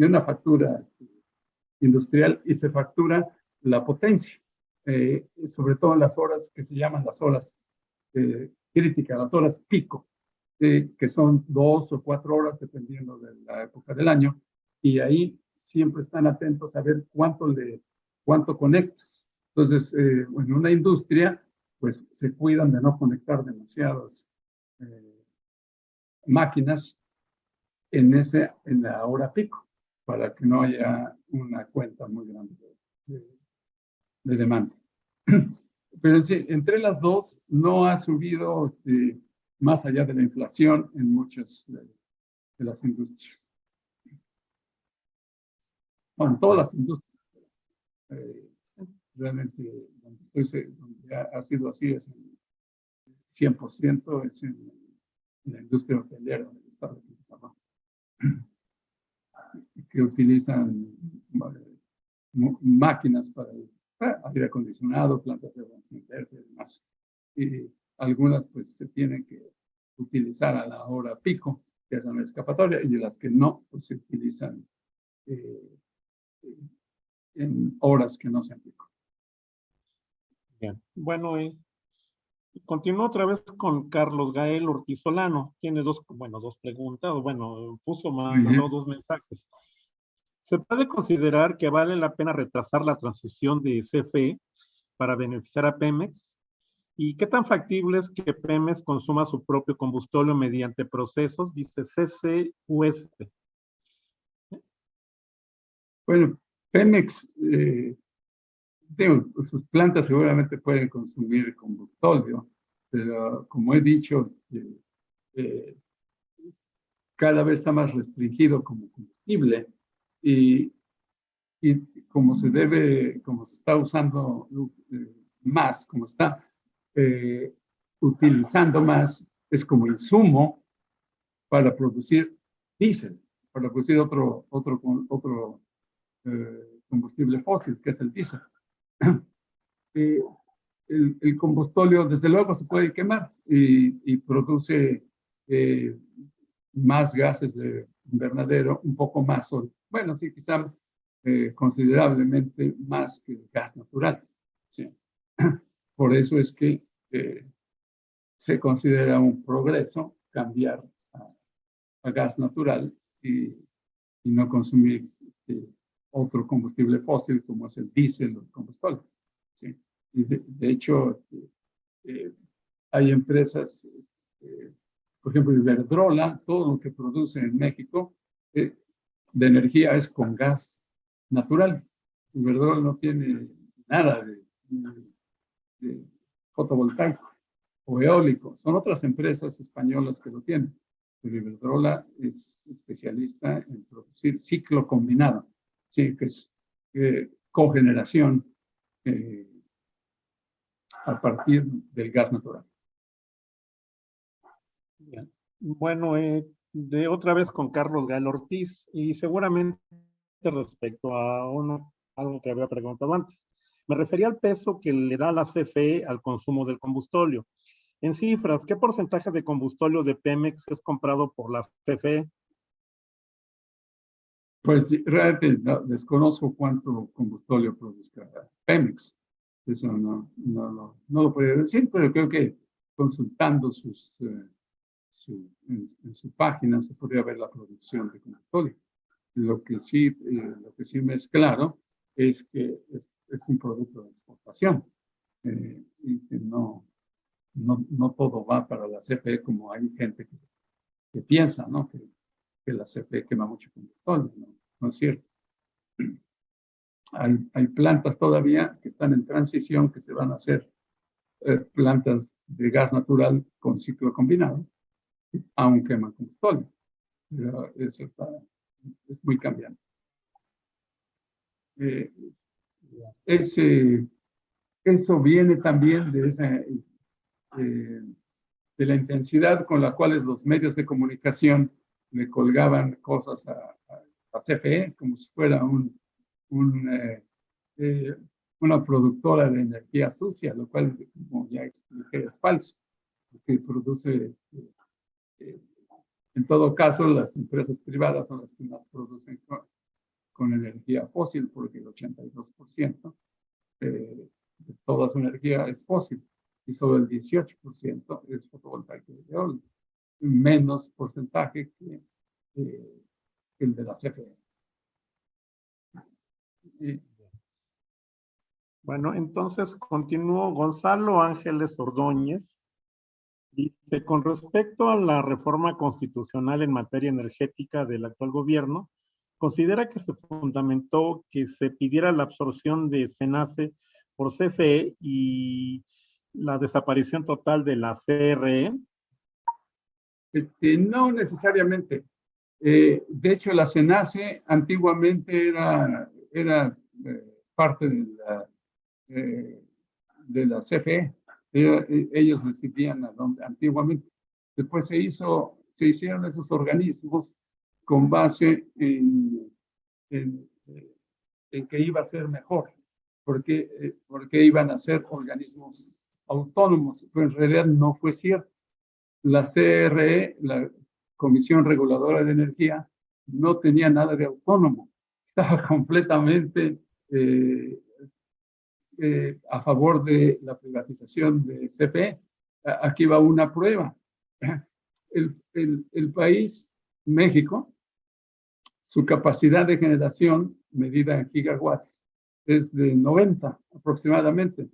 una factura industrial y se factura la potencia, sobre todo en las horas que se llaman las horas críticas, las horas pico, que son 2 o 4 horas dependiendo de la época del año, y ahí siempre están atentos a ver cuánto conectas. Entonces, en una industria, pues se cuidan de no conectar demasiadas máquinas en la hora pico, para que no haya una cuenta muy grande de demanda. Pero sí, entre las dos no ha subido más allá de la inflación en muchas de las industrias. Bueno, en todas las industrias. Realmente, donde ha sido así es en 100% es en la industria hotelera del estado de Quintana Roo, que utilizan máquinas para aire acondicionado, plantas de encenderse y demás. Y algunas pues se tienen que utilizar a la hora pico, que es una escapatoria, y las que no, pues se utilizan en horas que no sean pico. Bien, bueno, continúo otra vez con Carlos Gael Ortiz Solano. Tiene dos preguntas, puso más dos mensajes. ¿Se puede considerar que vale la pena retrasar la transición de CFE para beneficiar a Pemex? ¿Y qué tan factible es que Pemex consuma su propio combustible mediante procesos, dice CCUSP? Bueno, Pemex, sus plantas seguramente pueden consumir combustible, pero como he dicho, cada vez está más restringido como combustible y como se está usando más, como está utilizando más, es como insumo para producir diésel, para producir otro combustible fósil, que es el diésel. El combustóleo, desde luego, se puede quemar y produce más gases de invernadero, un poco más, bueno, sí, quizá considerablemente más que el gas natural. Sí. Por eso es que se considera un progreso cambiar a gas natural y no consumir otro combustible fósil como es el diésel o el combustible. ¿Sí? Y de hecho, hay empresas, por ejemplo, Iberdrola, todo lo que produce en México de energía es con gas natural. Iberdrola no tiene nada de fotovoltaico o eólico. Son otras empresas españolas que lo tienen. Pero Iberdrola es especialista en producir ciclo combinado, sí, que es cogeneración a partir del gas natural. Bien. Bueno, de otra vez con Carlos Gael Ortiz, y seguramente respecto a algo que había preguntado antes. Me refería al peso que le da la CFE al consumo del combustóleo. En cifras, ¿qué porcentaje de combustóleo de Pemex es comprado por la CFE? Pues realmente desconozco cuánto combustóleo produzca Pemex. Eso no lo podría decir, pero creo que consultando en su página se podría ver la producción de combustóleo. Lo que sí me es claro es que es un producto de exportación y que no todo va para la CFE como hay gente que piensa, ¿no? Que la CFE quema mucho combustible. No es cierto. Hay plantas todavía que están en transición, que se van a hacer plantas de gas natural con ciclo combinado, aún queman combustible. Pero eso es muy cambiante. Eso viene también de la intensidad con la cual los medios de comunicación le colgaban cosas a CFE como si fuera una productora de energía sucia, lo cual, como ya expliqué, es falso, porque produce, en todo caso, las empresas privadas son las que más producen con energía fósil, porque el 82% de toda su energía es fósil y solo el 18% es fotovoltaico y eólico, menos porcentaje que el de la CFE. Y, Bueno, entonces continúo. Gonzalo Ángeles Ordóñez dice, con respecto a la reforma constitucional en materia energética del actual gobierno, ¿considera que se fundamentó que se pidiera la absorción de SENACE por CFE y la desaparición total de la CRE? no necesariamente. De hecho, la SENACE antiguamente era parte de la CFE. Ellos decidían a dónde, antiguamente. Después se hicieron esos organismos con base en que iba a ser mejor, porque iban a ser organismos autónomos, pero en realidad no fue cierto. La CRE, la Comisión Reguladora de Energía, no tenía nada de autónomo, estaba completamente a favor de la privatización de CFE. Aquí va una prueba. El país, México, su capacidad de generación medida en gigawatts es de 90 aproximadamente.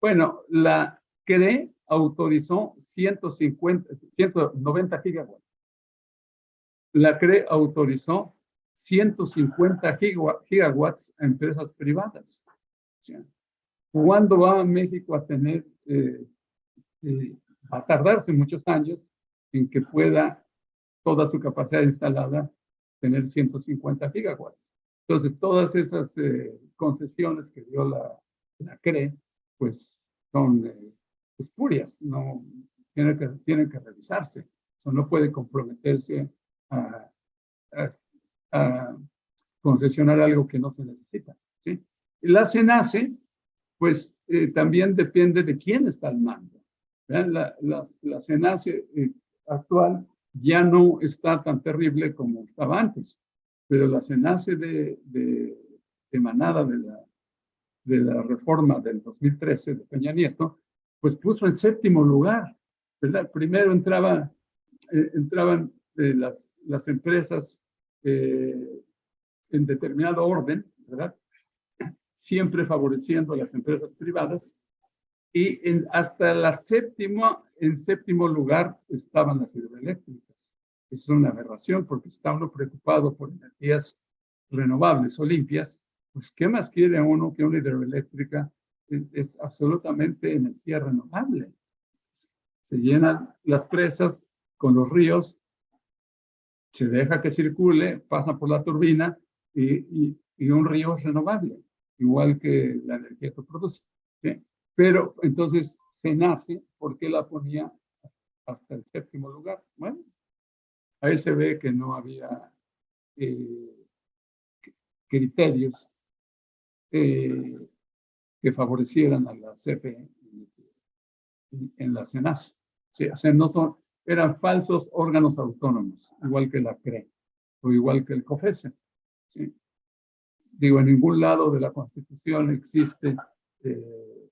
Bueno, la CRE autorizó 190 gigawatts. La CRE autorizó 150 gigawatts a empresas privadas. ¿Cuándo va México a tener, a tardarse muchos años en que pueda toda su capacidad instalada tener 150 gigawatts? Entonces, todas esas concesiones que dio la CRE, pues son espurias, no, tienen que revisarse. Eso no puede comprometerse a, a concesionar algo que no se necesita, ¿sí? Y la SENACE, pues también depende de quién está al mando. La SENACE actual ya no está tan terrible como estaba antes, pero la SENACE emanada de la reforma del 2013 de Peña Nieto, pues puso en séptimo lugar, ¿verdad? Primero entraban las empresas en determinado orden, ¿verdad? Siempre favoreciendo a las empresas privadas, y hasta en séptimo lugar estaban las hidroeléctricas. Es una aberración porque está uno preocupado por energías renovables o limpias, pues ¿qué más quiere uno que una hidroeléctrica? Es absolutamente energía renovable. Se llenan las presas con los ríos, se deja que circule, pasa por la turbina y un río es renovable, igual que la energía que produce, ¿sí? Pero entonces se nace porque la ponía hasta el séptimo lugar. Bueno, ahí se ve que no había criterios que favorecieran a la CFE en la SENACE. Sí, o sea, eran falsos órganos autónomos, igual que la CRE o igual que el COFESE. ¿Sí? Digo, en ningún lado de la Constitución existe el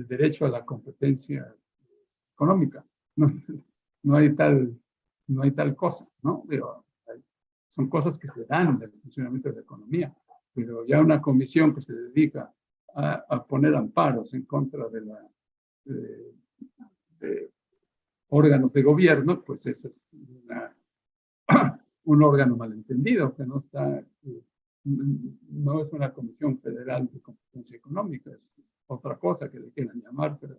derecho a la competencia económica. No, no hay tal cosa, ¿no? Digo, son cosas que se dan del funcionamiento de la economía, pero ya una comisión que se dedica a poner amparos en contra de órganos de gobierno, pues ese es un órgano malentendido, que no es una comisión federal de competencia económica, es otra cosa que le quieran llamar, pero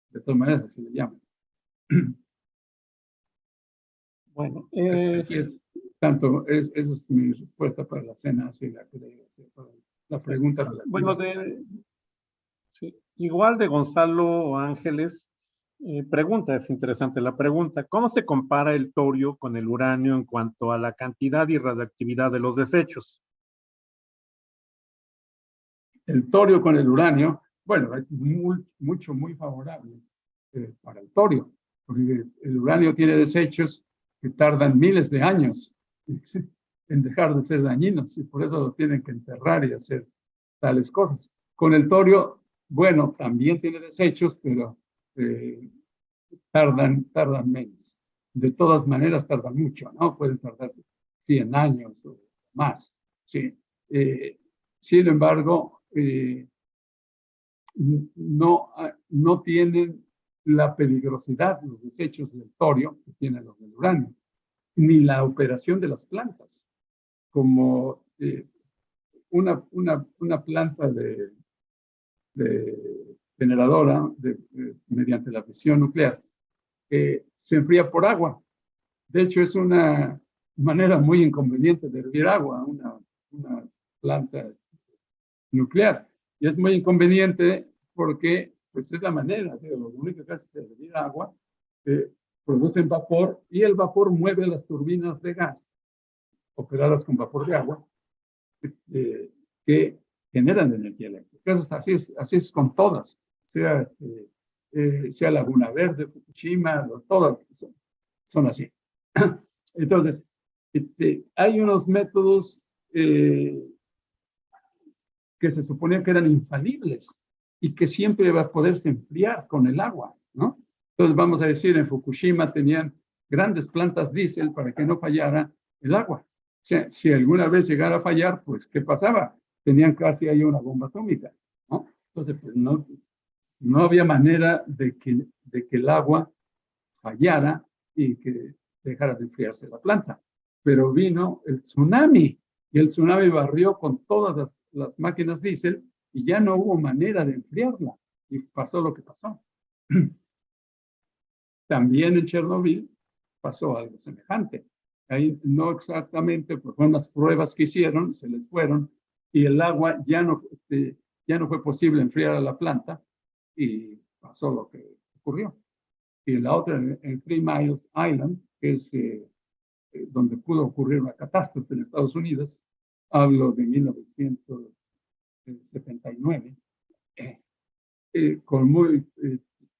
de todas maneras así le llaman. Bueno, Así es, tanto, esa es mi respuesta para la cena, y la pregunta relativa. Bueno, sí, igual de Gonzalo Ángeles, pregunta, es interesante la pregunta, ¿cómo se compara el torio con el uranio en cuanto a la cantidad y radiactividad de los desechos? El torio con el uranio, bueno, es muy favorable para el torio, porque el uranio tiene desechos que tardan miles de años en dejar de ser dañinos y por eso los tienen que enterrar y hacer tales cosas. Con el torio, bueno, también tiene desechos, pero tardan menos. De todas maneras, tardan mucho, ¿no? Pueden tardarse 100 años o más, ¿sí? Sin embargo, no tienen la peligrosidad, los desechos del torio que tienen los del uranio, ni la operación de las plantas, como una planta de generadora mediante la fisión nuclear se enfría por agua. De hecho, es una manera muy inconveniente de hervir agua, una planta nuclear. Y es muy inconveniente porque pues, es la manera, lo único que hace es hervir agua, producen vapor y el vapor mueve las turbinas de gas operadas con vapor de agua que generan energía eléctrica. Así es con todas, sea Laguna Verde, Fukushima, todas son así. Entonces, hay unos métodos que se suponía que eran infalibles y que siempre va a poderse enfriar con el agua, ¿no? Entonces, vamos a decir, en Fukushima tenían grandes plantas diésel para que no fallara el agua. O sea, si alguna vez llegara a fallar, pues, ¿qué pasaba? Tenían casi ahí una bomba atómica, ¿no? Entonces, pues, no había manera de que el agua fallara y que dejara de enfriarse la planta. Pero vino el tsunami y el tsunami barrió con todas las máquinas diésel y ya no hubo manera de enfriarla y pasó lo que pasó. También en Chernobyl pasó algo semejante. Ahí no exactamente, pues fueron las pruebas que hicieron, se les fueron y el agua ya no fue posible enfriar a la planta y pasó lo que ocurrió. Y la otra en Three Miles Island, que es donde pudo ocurrir una catástrofe en Estados Unidos, hablo de 1979,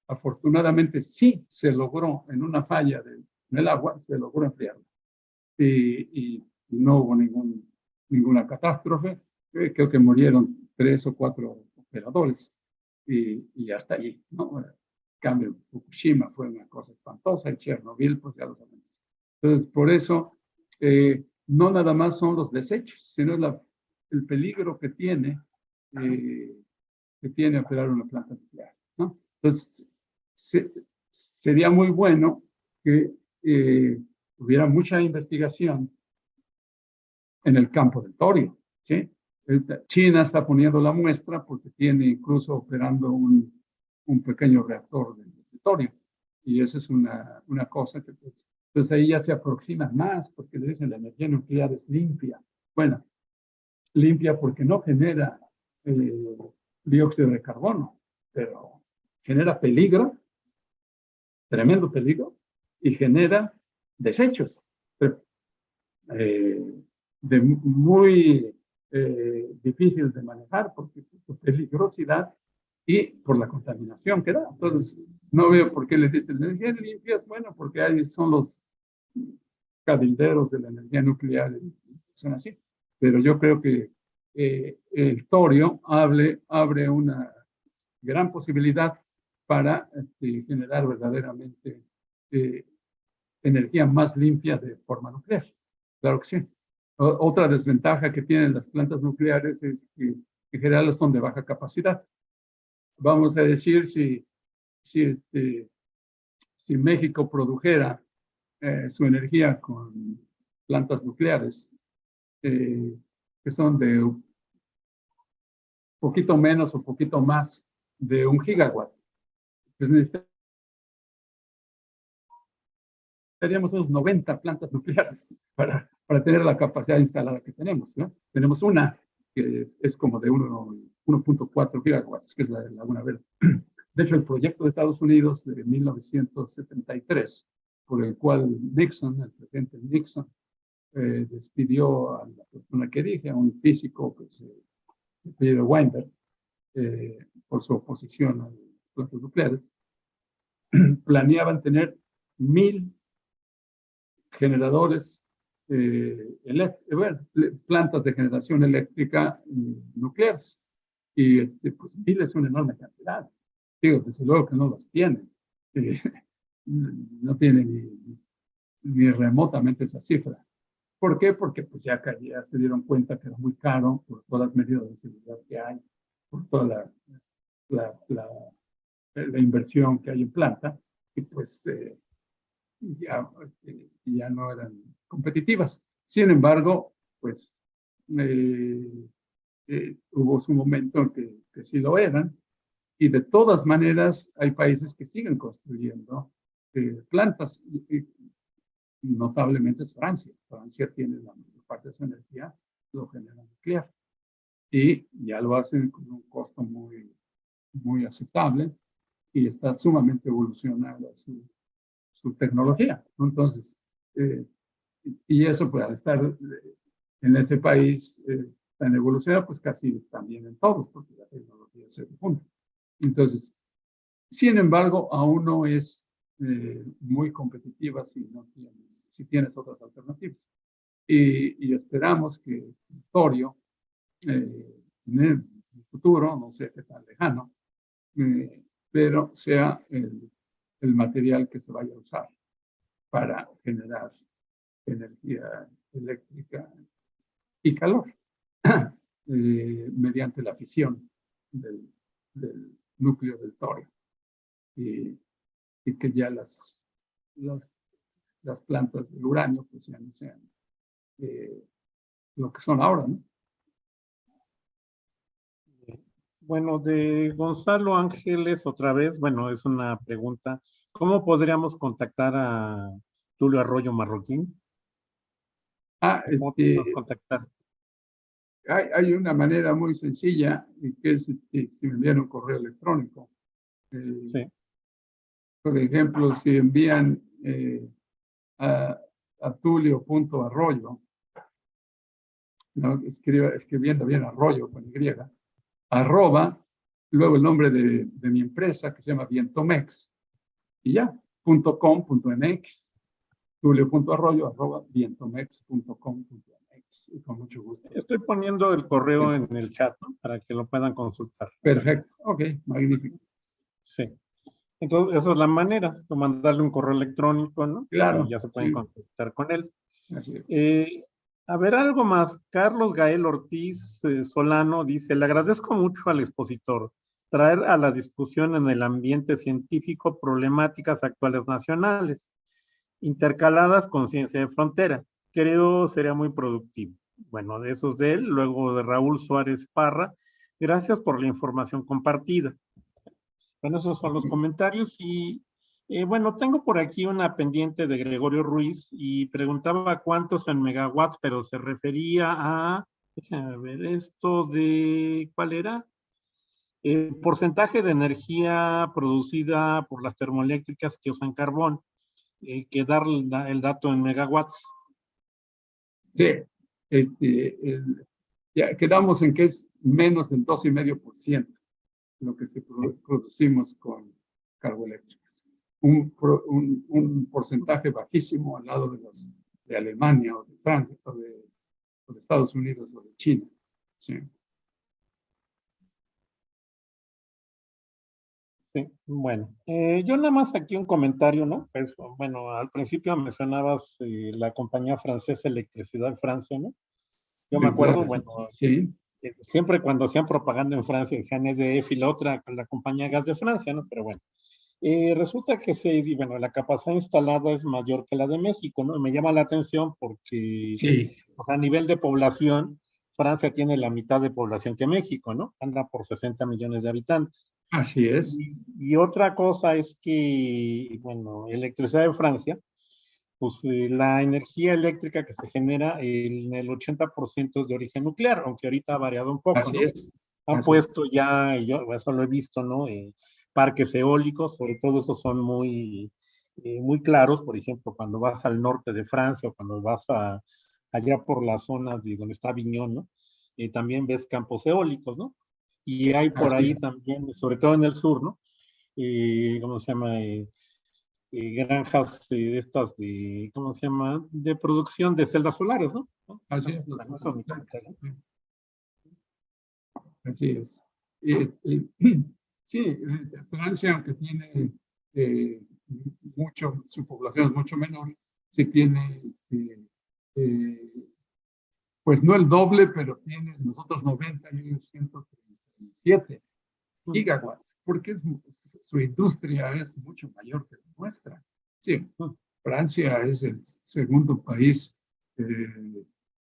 afortunadamente sí se logró en una falla en el agua, se logró enfriarla. Y no hubo ninguna catástrofe, creo que murieron 3 o 4 operadores y hasta ahí, ¿no? En cambio, Fukushima fue una cosa espantosa, y Chernobyl, pues ya lo sabemos. Entonces, por eso, no nada más son los desechos, sino el peligro que tiene operar una planta nuclear, ¿no? Entonces, sería muy bueno que hubiera mucha investigación en el campo del torio, ¿sí? China está poniendo la muestra porque tiene incluso operando un pequeño reactor de torio. Y eso es una cosa que, pues ahí ya se aproxima más, porque le dicen la energía nuclear es limpia. Bueno, limpia porque no genera dióxido de carbono, pero genera peligro, tremendo peligro, y genera desechos de muy difícil de manejar porque su peligrosidad y por la contaminación que da. Entonces, no veo por qué les dicen energía limpia es bueno, porque ahí son los cabilderos de la energía nuclear, son así. Pero yo creo que el torio abre una gran posibilidad para generar verdaderamente energía más limpia de forma nuclear. Claro que sí. Otra desventaja que tienen las plantas nucleares es que en general son de baja capacidad. Vamos a decir, si México produjera su energía con plantas nucleares, que son de un poquito menos o poquito más de 1 gigawatt, pues necesitaríamos unos 90 plantas nucleares para tener la capacidad instalada que tenemos, ¿no? Tenemos una que es como de 1.4 gigawatts, que es la de Laguna Verde. De hecho, el proyecto de Estados Unidos de 1973, por el cual Nixon, el presidente Nixon, despidió a la persona que dije, a un físico, pues, Peter Weinberg, por su oposición a las plantas nucleares, planeaban tener 1000 generadores, plantas de generación eléctrica nucleares. Y pues 1000 es una enorme cantidad. Digo, desde luego que no las tienen. No tienen ni remotamente esa cifra. ¿Por qué? Porque pues ya se dieron cuenta que era muy caro por todas las medidas de seguridad que hay, por toda la inversión que hay en planta, y pues ya no eran competitivas. Sin embargo, pues hubo su momento en que sí lo eran, y de todas maneras hay países que siguen construyendo plantas, y notablemente es Francia. Francia tiene la mayor parte de su energía, lo genera nuclear, y ya lo hacen con un costo muy aceptable, y está sumamente evolucionada su tecnología. Entonces, y eso pues al estar en ese país tan evolucionado, pues casi también en todos, porque la tecnología se difunde. Entonces, sin embargo, aún no es muy competitiva si tienes otras alternativas. Y esperamos que Torio, en el futuro, no sé qué tan lejano, pero sea el material que se vaya a usar para generar energía eléctrica y calor mediante la fisión del núcleo del torio, y que ya las plantas del uranio pues ya no sean lo que son ahora, ¿no? Bueno, de Gonzalo Ángeles, otra vez, bueno, es una pregunta. ¿Cómo podríamos contactar a Tulio Arroyo Marroquín? ¿Cómo podemos contactar? Hay una manera muy sencilla, que es si me envían un correo electrónico. Sí. Por ejemplo, si envían a tulio.arroyo, ¿no? Escribiendo bien arroyo con Y, @ luego el nombre de mi empresa, que se llama Vientomex, y ya, .com.mx, tulio.arroyo @vientomex.com.mx, y con mucho gusto. Estoy poniendo el correo en el chat, ¿no? Para que lo puedan consultar. Perfecto, ok, magnífico. Sí. Entonces, esa es la manera, de mandarle un correo electrónico, ¿no? Claro. Y ya se pueden contactar con él. Así es. A ver, algo más. Carlos Gael Ortiz Solano dice, le agradezco mucho al expositor traer a la discusión en el ambiente científico problemáticas actuales nacionales, intercaladas con ciencia de frontera. Creo sería muy productivo. Bueno, de esos de él, luego de Raúl Suárez Parra, gracias por la información compartida. Bueno, esos son los comentarios y bueno, tengo por aquí una pendiente de Gregorio Ruiz y preguntaba cuántos en megawatts, pero se refería a, déjame ver, esto de, ¿cuál era? El porcentaje de energía producida por las termoeléctricas que usan carbón, que dar el dato en megawatts. Sí, ya quedamos en que es menos del 2,5% lo que producimos con carboeléctricas. Un porcentaje bajísimo al lado de Alemania o de Francia o de Estados Unidos o de China. Sí. Sí, bueno, yo nada más aquí un comentario, ¿no? Pues, bueno, al principio mencionabas la compañía francesa Electricidad Francia, ¿no? Yo me acuerdo, bueno, sí. Siempre cuando hacían propaganda en Francia decían EDF y la otra, la compañía Gas de Francia, ¿no? Pero bueno, resulta que bueno, la capacidad instalada es mayor que la de México, ¿no? Me llama la atención porque, Sí. o sea, a nivel de población, Francia tiene la mitad de población que México, ¿no? Anda por 60 millones de habitantes. Así es. Y otra cosa es que, bueno, Electricidad de Francia, pues la energía eléctrica que se genera en el 80% es de origen nuclear, aunque ahorita ha variado un poco, Así ¿no? es. Han puesto ya, yo eso lo he visto, ¿no? Parques eólicos, sobre todo esos son muy claros, por ejemplo, cuando vas al norte de Francia o cuando vas allá por las zonas de donde está Avignon, ¿no? También ves campos eólicos, ¿no? Y hay por ahí también, sobre todo en el sur, ¿no? ¿Cómo se llama? Granjas estas de, ¿cómo se llama? De producción de celdas solares, ¿no? Así es. Bueno, eso es mi comentario. Así es. Sí, Francia, aunque tiene su población es mucho menor, sí tiene pues no el doble, pero tiene nosotros 90 y ellos 137 gigawatts, porque su industria es mucho mayor que la nuestra. Sí, Francia es el segundo país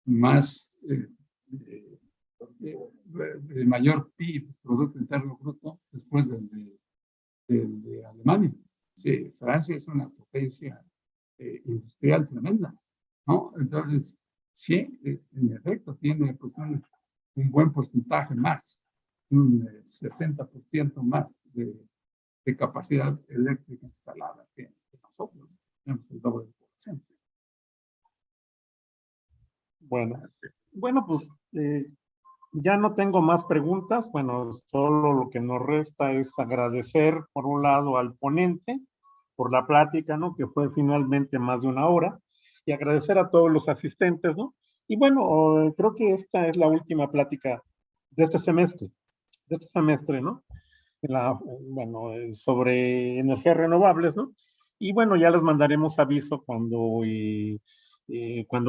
más de mayor PIB, Producto Interno Bruto, después de Alemania. Sí, Francia es una potencia industrial tremenda, ¿no? Entonces, sí, en efecto, tiene pues un buen porcentaje más, un 60% más de capacidad eléctrica instalada que nosotros. Tenemos el doble de población. Bueno, pues ya no tengo más preguntas. Bueno, solo lo que nos resta es agradecer, por un lado, al ponente por la plática, ¿no? Que fue finalmente más de 1 hora, y agradecer a todos los asistentes, ¿no? Y bueno, creo que esta es la última plática de este semestre, ¿no? Bueno, sobre energías renovables, ¿no? Y bueno, ya les mandaremos aviso cuando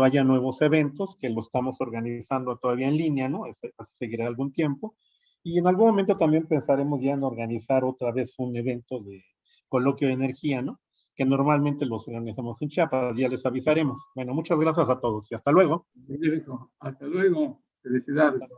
haya nuevos eventos, que lo estamos organizando todavía en línea, ¿no? Así seguirá algún tiempo. Y en algún momento también pensaremos ya en organizar otra vez un evento de coloquio de energía, ¿no? Que normalmente los organizamos en Chiapas, ya les avisaremos. Bueno, muchas gracias a todos y hasta luego. Hasta luego. Felicidades.